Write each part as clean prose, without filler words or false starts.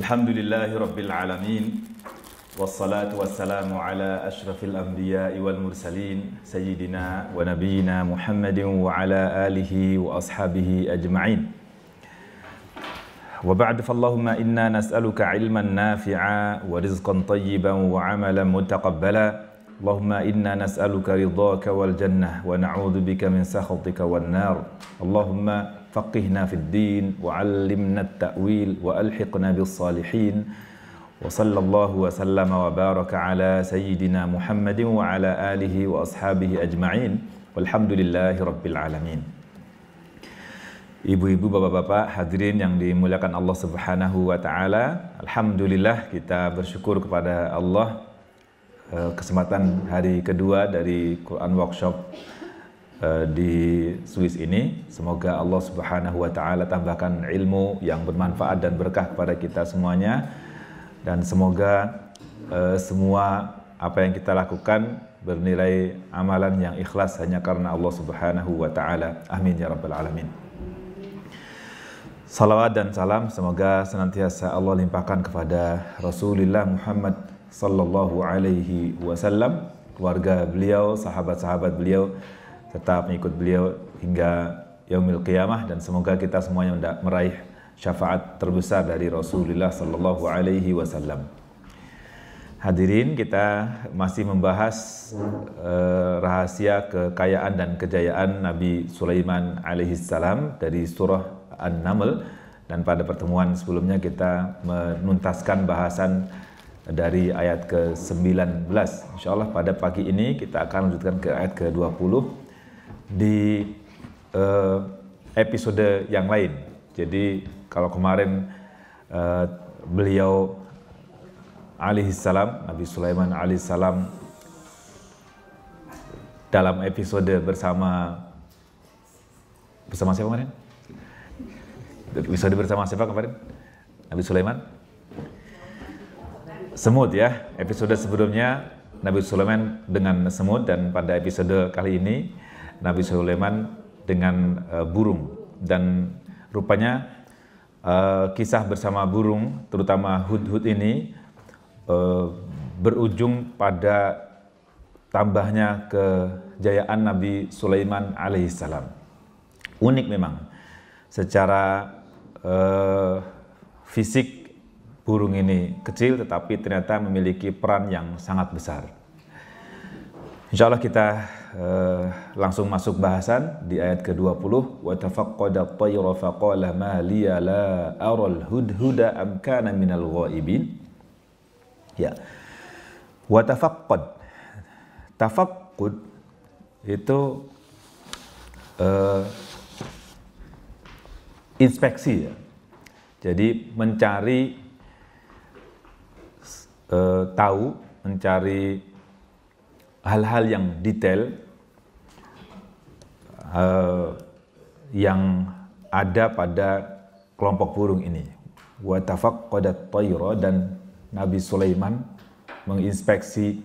Alhamdulillahi Rabbil Alamin. Wassalatu wassalamu ala ashrafil anbiya'i wal mursalin Sayyidina wa nabiyina Muhammadin wa ala alihi wa ashabihi ajma'in. Wa ba'd, fallahumma inna nas'aluka ilman nafi'a wa rizqan tayyiban wa amalan mutaqabbala. Allahumma inna nas'aluka ridhaka wal jannah wa na'udzu bika min sakhatika wan nar. Allahumma faqihna fid din wa 'allimna at-ta'wil wa alhiqna bis salihin. Wa sallallahu wa sallama wa baraka ala sayyidina Muhammadin wa ala alihi wa ashabihi ajma'in. Walhamdulillahi rabbil alamin. Ibu-ibu, bapak-bapak, hadirin yang dimuliakan Allah Subhanahu wa taala, alhamdulillah kita bersyukur kepada Allah, kesempatan hari kedua dari Quran Workshop di Swiss ini. Semoga Allah Subhanahu wa taala tambahkan ilmu yang bermanfaat dan berkah kepada kita semuanya, dan semoga semua apa yang kita lakukan bernilai amalan yang ikhlas hanya karena Allah Subhanahu wa taala. Amin ya rabbal alamin. Salawat dan salam semoga senantiasa Allah limpahkan kepada Rasulullah Muhammad sallallahu alaihi wasallam, keluarga beliau, sahabat-sahabat beliau, tetap mengikut beliau hingga yaumil qiyamah, dan semoga kita semuanya meraih syafaat terbesar dari Rasulullah sallallahu alaihi wasallam. Hadirin, kita masih membahas rahasia kekayaan dan kejayaan Nabi Sulaiman alaihissalam dari surah An-Naml, dan pada pertemuan sebelumnya kita menuntaskan bahasan dari ayat ke-19. Insyaallah pada pagi ini kita akan lanjutkan ke ayat ke-20 di episode yang lain. Jadi kalau kemarin beliau alaihissalam, Nabi Sulaiman alaihissalam, dalam episode bersama siapa kemarin? Episode bersama siapa kemarin? Nabi Sulaiman? Semut ya. Episode sebelumnya Nabi Sulaiman dengan semut, dan pada episode kali ini Nabi Sulaiman dengan burung. Dan rupanya kisah bersama burung, terutama hudhud ini, berujung pada tambahnya kejayaan Nabi Sulaiman alaihissalam. Unik memang, secara fisik burung ini kecil tetapi ternyata memiliki peran yang sangat besar. Insya Allah kita langsung masuk bahasan di ayat ke-20. Wa tafaqqada at-tayra faqala ma liya la aral hudhuda am kana minal ghaibin. Ya. Wa tafaqqad. Tafaqqud itu inspeksi ya. Jadi mencari tahu, mencari hal-hal yang detail yang ada pada kelompok burung ini. Wa tafaqqadat tayra, dan Nabi Sulaiman menginspeksi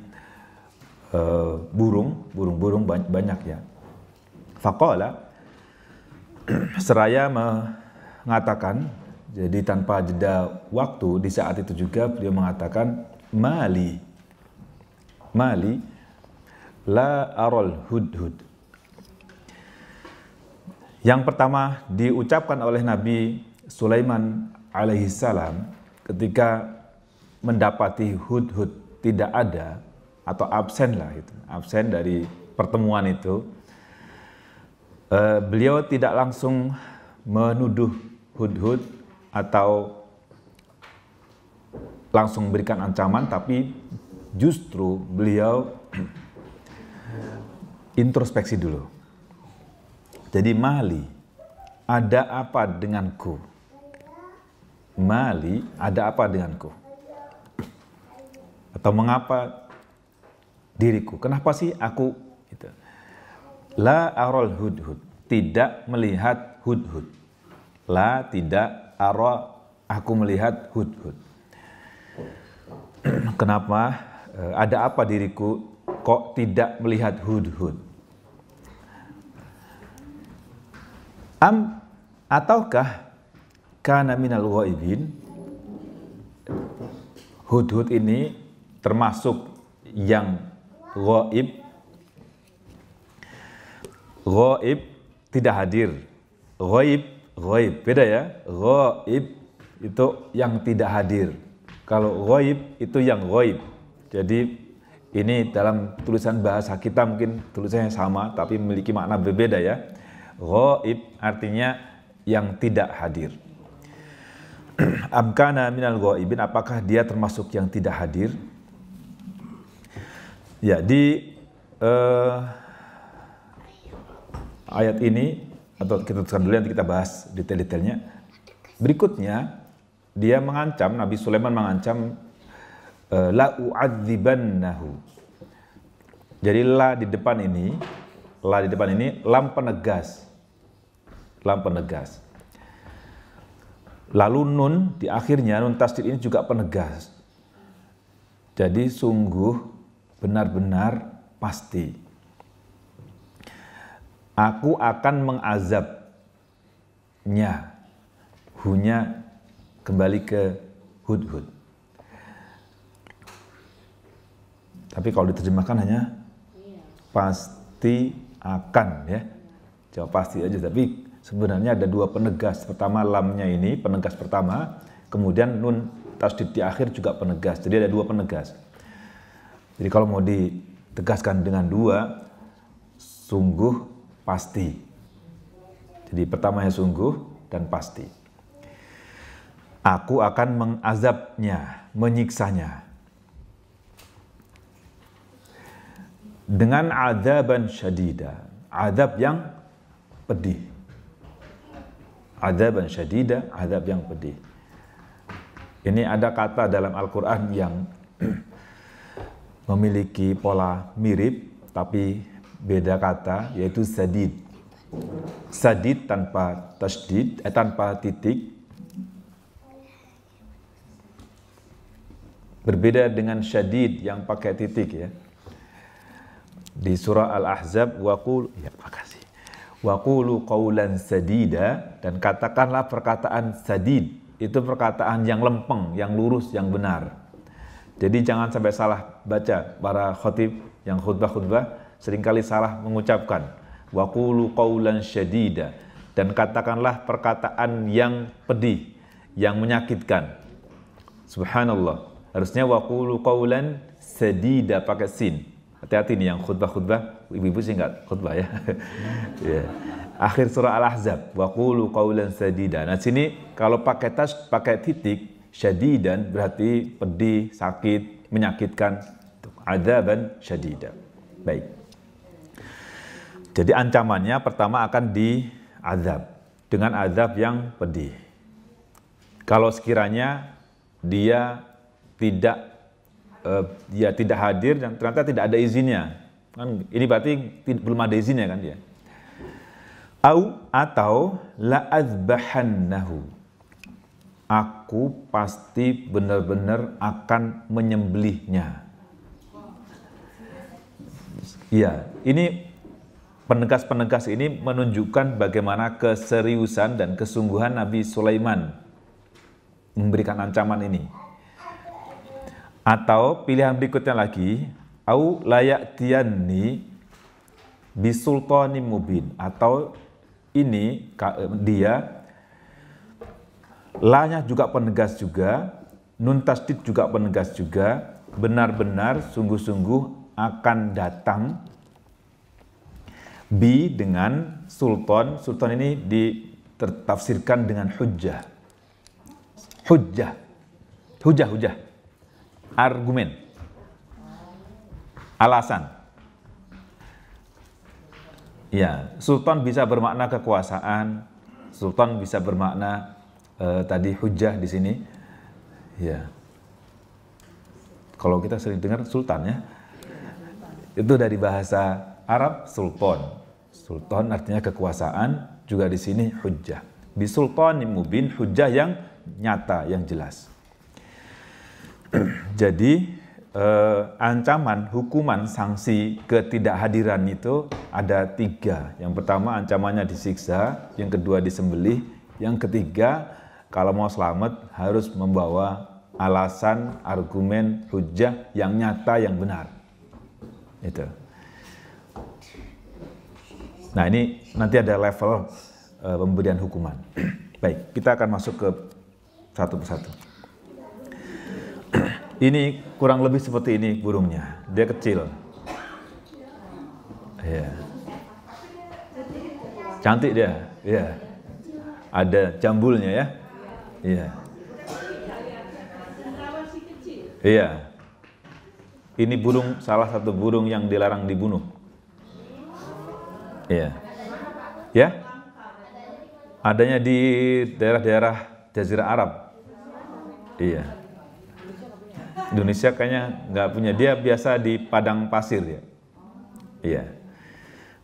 burung banyak ya. Faqala, seraya mengatakan, jadi tanpa jeda waktu di saat itu juga beliau mengatakan, Mali la aral hudhud. Yang pertama diucapkan oleh Nabi Sulaiman alaihissalam ketika mendapati hudhud tidak ada atau absen lah, itu absen dari pertemuan itu, beliau tidak langsung menuduh hudhud atau langsung memberikan ancaman, tapi justru beliau introspeksi dulu. Jadi, Mali, ada apa denganku? Mali, ada apa denganku? Atau mengapa diriku? Kenapa sih aku? Gitu. La aral hudhud, tidak melihat hudhud. La, tidak, ara, aku melihat hudhud. Kenapa? Ada apa diriku kok tidak melihat hudhud? Ataukah kana minal ghaibin, Hudhud ini termasuk yang ghaib. Ghaib tidak hadir. Ghaib beda ya. Ghaib itu yang tidak hadir. Kalau ghaib itu yang ghaib. Jadi ini dalam tulisan bahasa kita mungkin tulisannya sama tapi memiliki makna berbeda ya. Ghaib artinya yang tidak hadir. Amkana minal ghaibin, apakah dia termasuk yang tidak hadir? Ya, di ayat ini, atau kita teruskan dulu nanti kita bahas detail-detailnya. Berikutnya, dia mengancam, Nabi Sulaiman mengancam la u'adzibannahu. Jadi la di depan ini lam penegas. Lam penegas. Lalu nun di akhirnya, nun tasdid ini juga penegas. Jadi sungguh benar-benar pasti. Aku akan mengazabnya. Hunya kembali ke hudhud. Tapi kalau diterjemahkan hanya pasti akan ya. Jawab pasti aja, tapi sebenarnya ada dua penegas. Pertama lamnya ini penegas pertama, kemudian nun tasdid di akhir juga penegas. Jadi ada dua penegas. Jadi kalau mau ditegaskan dengan dua, sungguh pasti. Jadi pertamanya sungguh dan pasti. Aku akan mengazabnya, menyiksanya. Dengan adzaban syadida, azab yang pedih. Adzaban syadida, azab yang pedih. Ini ada kata dalam Al-Quran yang memiliki pola mirip, tapi beda kata, yaitu sadid. Sadid tanpa tasdid, tanpa titik. Berbeda dengan syadid yang pakai titik ya. Di surah Al-Ahzab, waqulu qawlan sadida, dan katakanlah perkataan sadid. Itu perkataan yang lempeng, yang lurus, yang benar. Jadi jangan sampai salah baca. Para khotib yang khutbah-khutbah seringkali salah mengucapkan waqulu qawlan syadida, dan katakanlah perkataan yang pedih, yang menyakitkan. Subhanallah. Harusnya waqulu qawlan sadida pakai sin. Hati-hati nih yang khutbah-khutbah, ibu-ibu sih enggak khutbah ya. Yeah. Akhir surah Al-Ahzab, waqulu qawlan sadida. Nah sini kalau pakai titik, syadidan berarti pedih, sakit, menyakitkan. Adzaban syadida. Baik. Jadi ancamannya pertama akan diazab dengan azab yang pedih. Kalau sekiranya dia tidak hadir dan ternyata tidak ada izinnya, kan ini berarti belum ada izinnya kan dia. Atau la azbahannahu, aku pasti benar-benar akan menyembelihnya. Iya, ini penegas-penegas ini menunjukkan bagaimana keseriusan dan kesungguhan Nabi Sulaiman memberikan ancaman ini. Atau pilihan berikutnya lagi, au layatiyanni bisultanim mubin, atau ini dia lanya juga penegas juga, nun tasdid juga penegas juga, benar-benar sungguh-sungguh akan datang bi dengan sultan. Sultan ini ditafsirkan dengan hujjah. Hujjah. Argumen. Alasan. Ya, sultan bisa bermakna kekuasaan, sultan bisa bermakna tadi hujjah di sini. Ya. Kalau kita sering dengar sultan ya. Itu dari bahasa Arab sultan. Sultan artinya kekuasaan, juga di sini hujjah. Bisultanim mubin, hujjah yang nyata, yang jelas. Jadi ancaman, hukuman, sanksi ketidakhadiran itu ada 3. Yang pertama ancamannya disiksa, yang kedua disembelih, yang ketiga kalau mau selamat harus membawa alasan, argumen, hujah yang nyata, yang benar. Itu. Nah, ini nanti ada level pemberian hukuman. Baik, kita akan masuk ke satu persatu. Ini kurang lebih seperti ini burungnya. Dia kecil. Ya. Cantik dia. Ya. Ada jambulnya ya. Iya. Iya. Ini burung, salah satu burung yang dilarang dibunuh. Iya. Ya. Adanya di daerah-daerah Jazirah Arab. Iya. Indonesia kayaknya nggak punya. Dia biasa di padang pasir ya. Iya.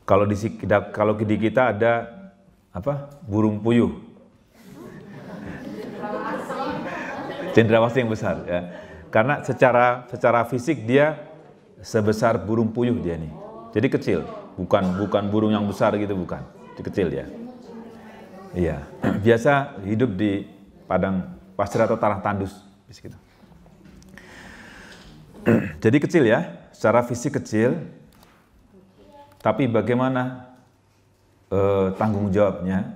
Kalau di kita ada apa? Burung puyuh. Cendrawasih yang besar ya. Karena secara fisik dia sebesar burung puyuh dia nih. Jadi kecil, bukan burung yang besar gitu, bukan. Jadi kecil ya. Iya. Biasa hidup di padang pasir atau tanah tandus gitu. Jadi kecil ya, secara fisik kecil. Tapi bagaimana tanggung jawabnya?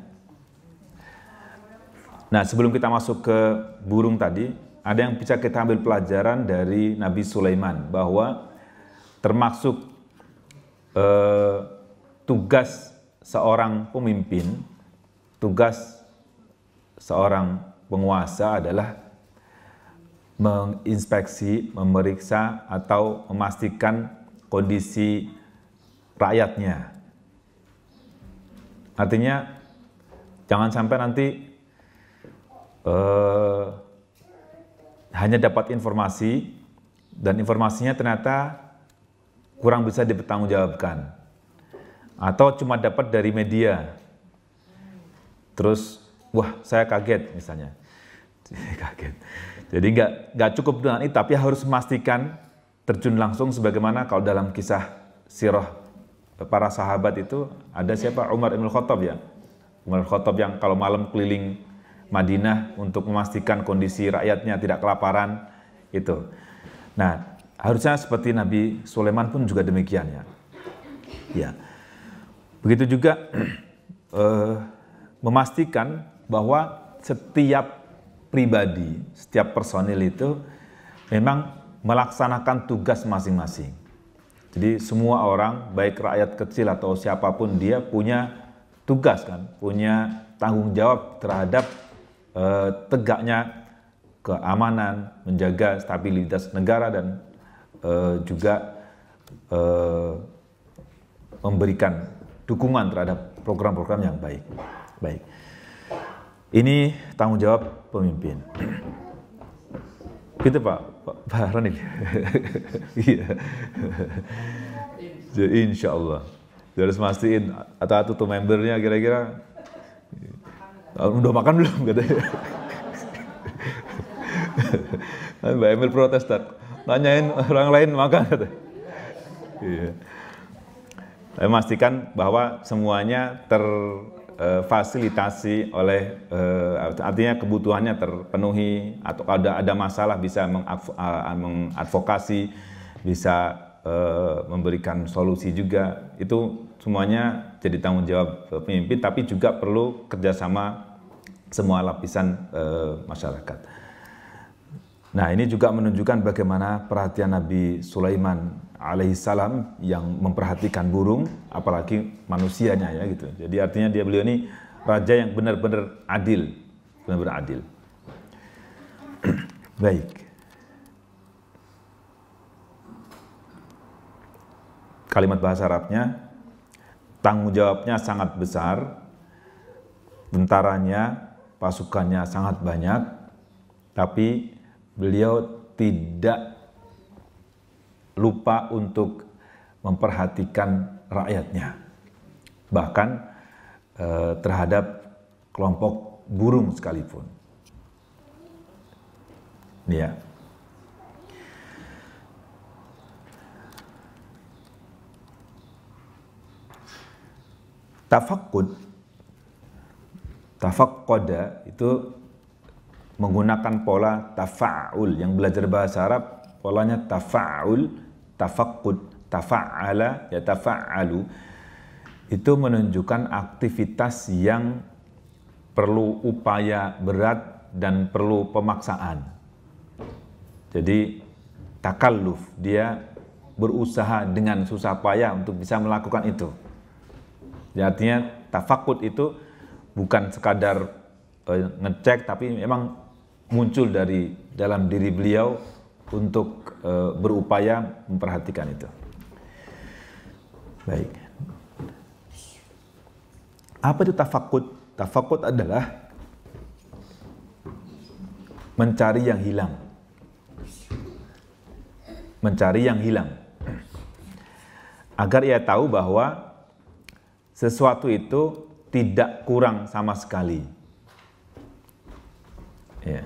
Nah, sebelum kita masuk ke burung tadi, ada yang bisa kita ambil pelajaran dari Nabi Sulaiman, bahwa termasuk tugas seorang pemimpin, tugas seorang penguasa adalah menginspeksi, memeriksa, atau memastikan kondisi rakyatnya. Artinya, jangan sampai nanti hanya dapat informasi dan informasinya ternyata kurang bisa dipertanggungjawabkan, atau cuma dapat dari media. Terus, wah saya kaget misalnya, kaget. Jadi nggak cukup dengan itu, tapi harus memastikan terjun langsung, sebagaimana kalau dalam kisah sirah para sahabat itu ada siapa? Umar Ibn Khattab ya. Umar Ibn Khattab yang kalau malam keliling Madinah untuk memastikan kondisi rakyatnya tidak kelaparan itu. Nah, harusnya seperti Nabi Sulaiman pun juga demikian ya. Ya. Begitu juga memastikan bahwa setiap pribadi, setiap personil itu memang melaksanakan tugas masing-masing. Jadi semua orang, baik rakyat kecil atau siapapun dia, punya tugas kan, punya tanggung jawab terhadap tegaknya keamanan, menjaga stabilitas negara, dan juga memberikan dukungan terhadap program-program yang baik. Baik. Ini tanggung jawab pemimpin. Gitu Pak Roni. Iya. Jadi insya Allah. Harus mastiin atau tuh membernya kira-kira udah makan belum katanya. Mbak Emil protes, nanyain orang lain makan katanya. Iya. Saya memastikan bahwa semuanya terfasilitasi oleh, artinya kebutuhannya terpenuhi, atau ada masalah bisa mengadvokasi, bisa memberikan solusi juga. Itu semuanya jadi tanggung jawab pemimpin, tapi juga perlu kerjasama semua lapisan masyarakat. Nah, ini juga menunjukkan bagaimana perhatian Nabi Sulaiman alaihissalam yang memperhatikan burung, apalagi manusianya ya gitu. Jadi artinya beliau ini raja yang benar-benar adil, benar-benar adil. Baik. Kalimat bahasa Arabnya, tanggung jawabnya sangat besar, tentaranya, pasukannya sangat banyak, tapi beliau tidak lupa untuk memperhatikan rakyatnya, bahkan terhadap kelompok burung sekalipun. Ini ya. Tafaqqud, tafaqqada itu menggunakan pola tafa'ul. Yang belajar bahasa Arab polanya tafa'ul, tafaqqud, tafa'ala, ya tafa'alu. Itu menunjukkan aktivitas yang perlu upaya berat dan perlu pemaksaan. Jadi takalluf, dia berusaha dengan susah payah untuk bisa melakukan itu. Ya, artinya tafakud itu bukan sekadar ngecek, tapi memang muncul dari dalam diri beliau untuk berupaya memperhatikan itu. Baik. Apa itu tafakud? Tafakud adalah mencari yang hilang. Mencari yang hilang. Agar ia tahu bahwa sesuatu itu tidak kurang sama sekali. Ya.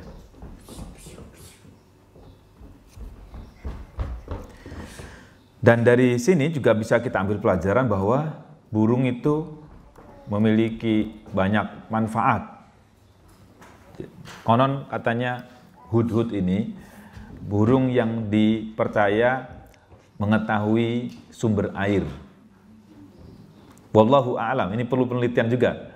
Dan dari sini juga bisa kita ambil pelajaran bahwa burung itu memiliki banyak manfaat. Konon katanya hudhud ini burung yang dipercaya mengetahui sumber air. Wallahu a'lam, ini perlu penelitian juga.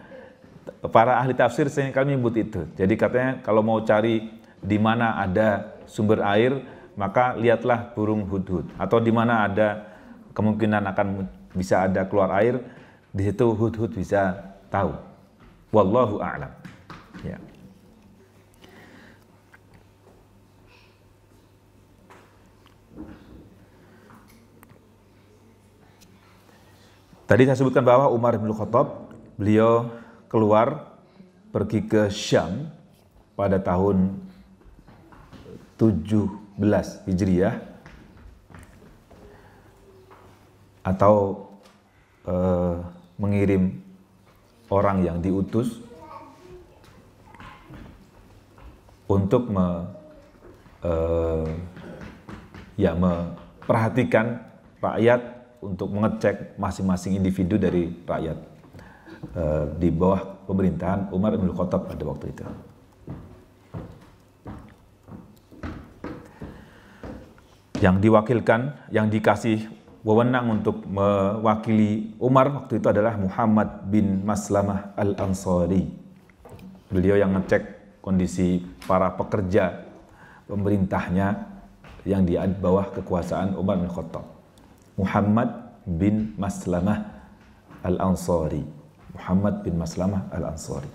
Para ahli tafsir seringkali menyebut itu. Jadi katanya kalau mau cari di mana ada sumber air, maka lihatlah burung hudhud. Atau di mana ada kemungkinan akan bisa ada keluar air, di situ hudhud bisa tahu. Wallahu a'lam. Ya. Tadi saya sebutkan bahwa Umar bin Khattab, beliau keluar pergi ke Syam pada tahun 17 Hijriah atau mengirim orang yang diutus untuk memperhatikan rakyat, untuk mengecek masing-masing individu dari rakyat di bawah pemerintahan Umar bin Khattab pada waktu itu. Yang diwakilkan, yang dikasih wewenang untuk mewakili Umar waktu itu adalah Muhammad bin Maslamah al-Ansari. Beliau yang ngecek kondisi para pekerja pemerintahnya yang di bawah kekuasaan Umar bin Khattab. Muhammad bin Maslamah al-Ansari. Muhammad bin Maslamah al-Ansari.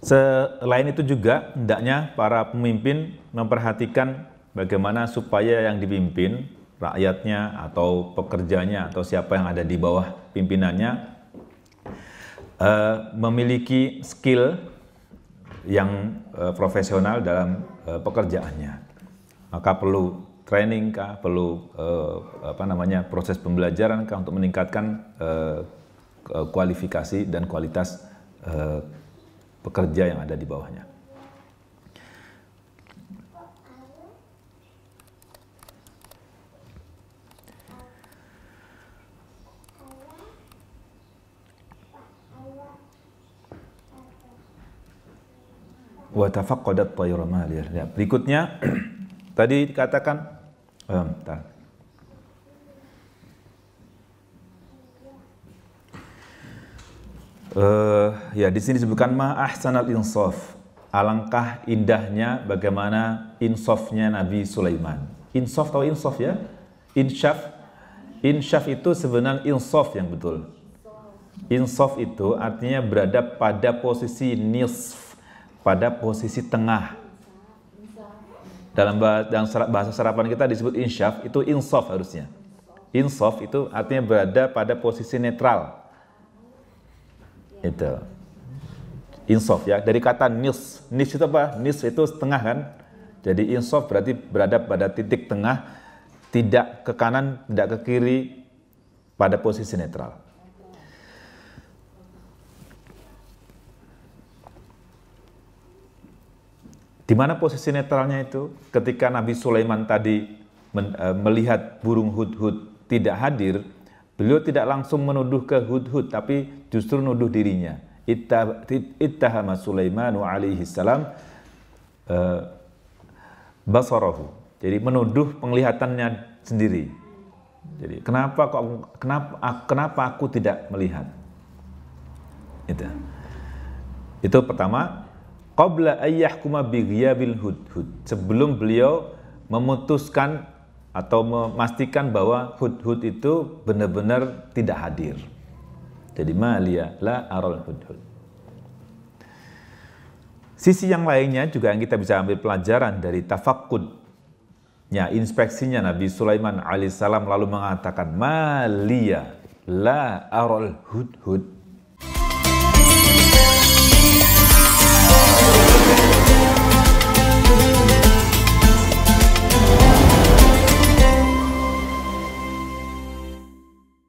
Selain itu juga hendaknya para pemimpin memperhatikan bagaimana supaya yang dipimpin, rakyatnya atau pekerjanya atau siapa yang ada di bawah pimpinannya memiliki skill yang profesional dalam pekerjaannya. Maka perlu training kah, perlu proses pembelajaran kah untuk meningkatkan kualifikasi dan kualitas pekerja yang ada di bawahnya. Wa tafaqqadat tayra maliyah. Ya, berikutnya tadi dikatakan ya di sini disebutkan ma ahsanal insaf. Alangkah indahnya bagaimana insafnya Nabi Sulaiman. Insaf atau insaf ya? Insyaf. Insyaf itu sebenarnya insaf yang betul. Insaf itu artinya berada pada posisi nisf, pada posisi tengah. Dalam bahasa serapan kita disebut insyaf, itu insaf harusnya. Insaf itu artinya berada pada posisi netral. Itu. Insaf ya, dari kata nis. Nis itu apa? Nis itu setengah kan? Jadi insaf berarti berada pada titik tengah, tidak ke kanan, tidak ke kiri, pada posisi netral. Di mana posisi netralnya itu? Ketika Nabi Sulaiman tadi melihat burung hudhud tidak hadir, beliau tidak langsung menuduh ke hudhud, tapi justru nuduh dirinya. Ittahama Sulaimanu alaihi salam basarahu. Jadi menuduh penglihatannya sendiri. Jadi kenapa aku tidak melihat? Itu pertama. Qabla ayyahkuma bighiyabil hudhud. Sebelum beliau memutuskan atau memastikan bahwa hudhud itu benar-benar tidak hadir. Jadi maliya la aral hudhud. Sisi yang lainnya juga yang kita bisa ambil pelajaran dari tafaqqudnya, inspeksinya Nabi Sulaiman alaihissalam lalu mengatakan maliya la aral hudhud.